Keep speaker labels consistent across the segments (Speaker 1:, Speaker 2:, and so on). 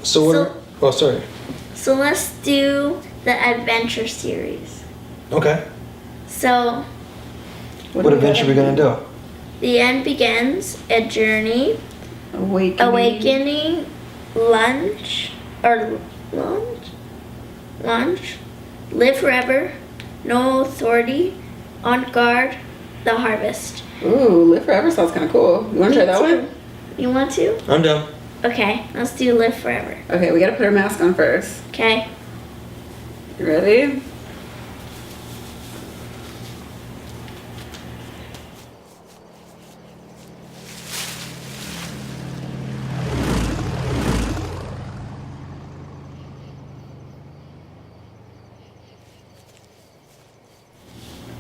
Speaker 1: So what? Oh, sorry.
Speaker 2: So let's do the adventure series.
Speaker 1: Okay.
Speaker 2: So.
Speaker 1: What adventure are we gonna do?
Speaker 2: The end begins. A journey. Awakening. Lunch. Live forever. No authority. On guard. The harvest.
Speaker 3: Ooh, live forever sounds kind of cool. You want to try that one?
Speaker 2: You want to?
Speaker 1: I'm down.
Speaker 2: Okay, let's do live forever.
Speaker 3: Okay, we gotta put our mask on first.
Speaker 2: Okay.
Speaker 3: You ready?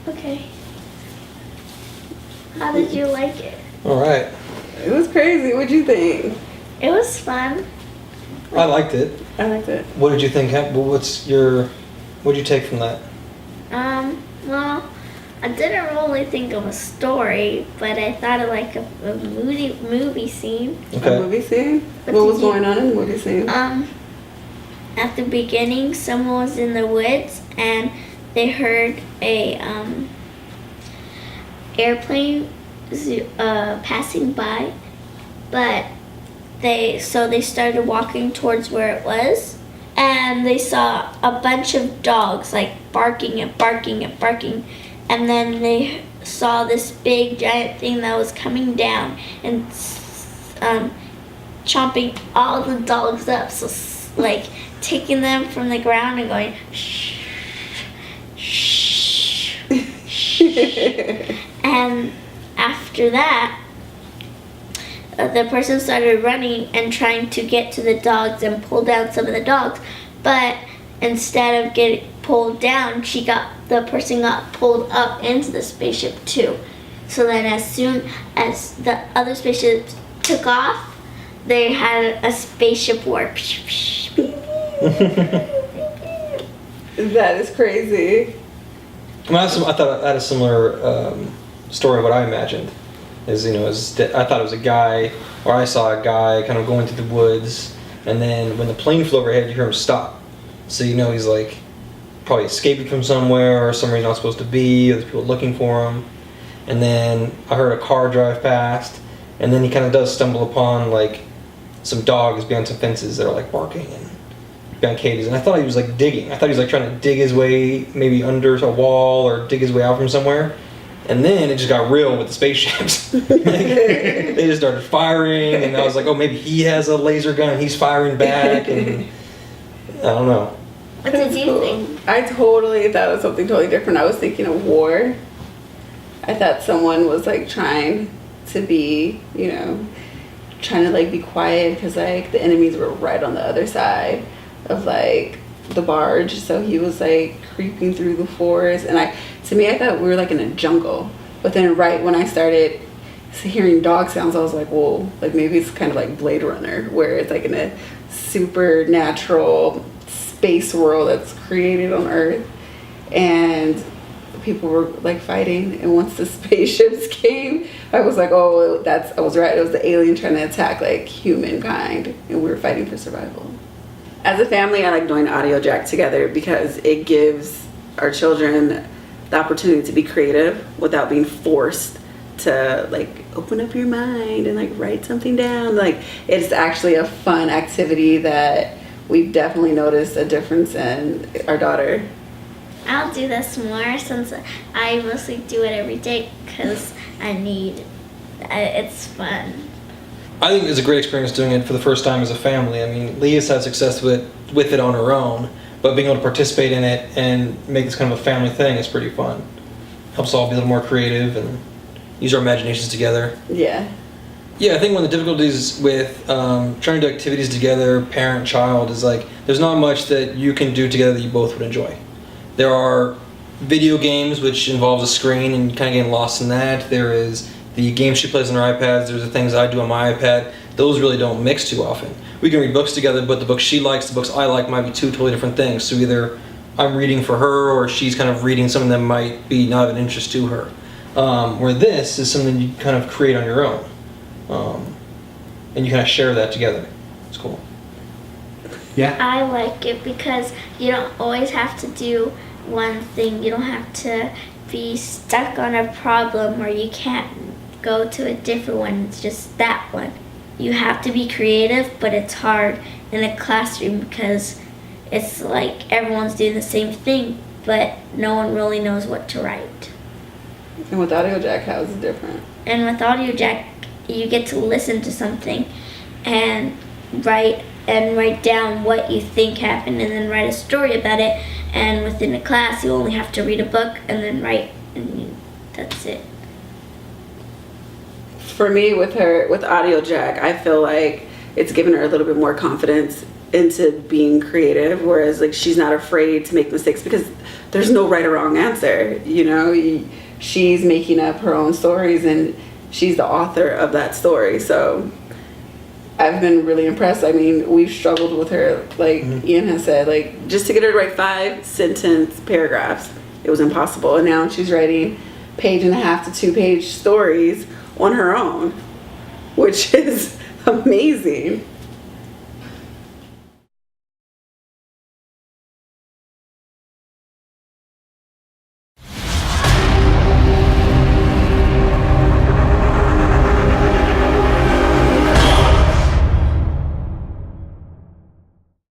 Speaker 2: Okay. How did you like it?
Speaker 1: All right.
Speaker 3: It was crazy. What'd you think?
Speaker 2: It was fun.
Speaker 1: I liked it.
Speaker 3: I liked it.
Speaker 1: What did you think? What'd you take from that?
Speaker 2: Well, I didn't really think of a story, but I thought of like a movie scene.
Speaker 1: Okay.
Speaker 3: A movie scene?
Speaker 2: What
Speaker 3: What was
Speaker 2: did you-
Speaker 3: going on in the movie scene?
Speaker 2: At the beginning, someone was in the woods and they heard a airplane passing by, but they started walking towards where it was, and they saw a bunch of dogs like barking and barking and barking, and then they saw this big giant thing that was coming down and chomping all the dogs up, so like taking them from the ground and going shh, shh, shh. And after that, the person started running and trying to get to the dogs and pull down some of the dogs, but instead of getting pulled down, the person got pulled up into the spaceship too. So then as soon as the other spaceships took off, they had a spaceship war.
Speaker 3: That is crazy.
Speaker 1: I thought I had a similar story of what I imagined. I thought it was a guy, or I saw a guy kind of going through the woods, and then when the plane flew overhead, you hear him stop. So he's like probably escaping from somewhere, or somewhere he's not supposed to be, or there's people looking for him. And then I heard a car drive past, and then he kind of does stumble upon like some dogs behind some fences that are like barking and behind cages. And I thought he was like digging. I thought he was like trying to dig his way maybe under a wall or dig his way out from somewhere. And then it just got real with the spaceships. They just started firing, and I was like, oh, maybe he has a laser gun and he's firing back, and I don't know.
Speaker 2: What did you think?
Speaker 3: I totally thought it was something totally different. I was thinking of war. I thought someone was like trying to be, trying to like be quiet because like the enemies were right on the other side of like the barge. So he was like creeping through the forest, and to me I thought we were like in a jungle. But then right when I started hearing dog sounds, I was like, whoa, like maybe it's kind of like Blade Runner, where it's like in a supernatural space world that's created on Earth, and people were like fighting. And once the spaceships came, I was like, oh, I was right. It was the alien trying to attack like humankind, and we were fighting for survival. As a family, I like doing Audiojack together because it gives our children the opportunity to be creative without being forced to like open up your mind and like write something down. Like, it's actually a fun activity that we've definitely noticed a difference in our daughter.
Speaker 2: I'll do this more since I mostly do it every day because it's fun.
Speaker 1: I think it's a great experience doing it for the first time as a family. I mean, Leah's had success with it on her own, but being able to participate in it and make this kind of a family thing is pretty fun. Helps us all be a little more creative and use our imaginations together.
Speaker 3: Yeah.
Speaker 1: Yeah, I think one of the difficulties with trying to do activities together, parent-child, is like there's not much that you can do together that you both would enjoy. There are video games which involves a screen and you kind of getting lost in that. There is the games she plays on her iPads. There's the things I do on my iPad. Those really don't mix too often. We can read books together, but the books she likes, the books I like might be two totally different things. So either I'm reading for her or she's kind of reading something that might be not of an interest to her. Where this is something you kind of create on your own. And you kind of share that together. It's cool.
Speaker 4: Yeah.
Speaker 2: I like it because you don't always have to do one thing. You don't have to be stuck on a problem where you can't go to a different one. It's just that one. You have to be creative, but it's hard in a classroom because it's like everyone's doing the same thing, but no one really knows what to write.
Speaker 3: And with Audiojack, how is it different?
Speaker 2: And with Audiojack, you get to listen to something and write down what you think happened and then write a story about it. And within a class, you only have to read a book and then write, and that's it.
Speaker 3: For me, with Audiojack, I feel like it's given her a little bit more confidence into being creative, whereas like she's not afraid to make mistakes because there's no right or wrong answer. You know, she's making up her own stories and she's the author of that story. So I've been really impressed. I mean, we've struggled with her, like Ian has said, like just to get her to write 5-sentence paragraphs, it was impossible. And now she's writing 1.5 to 2 page stories on her own, which is amazing.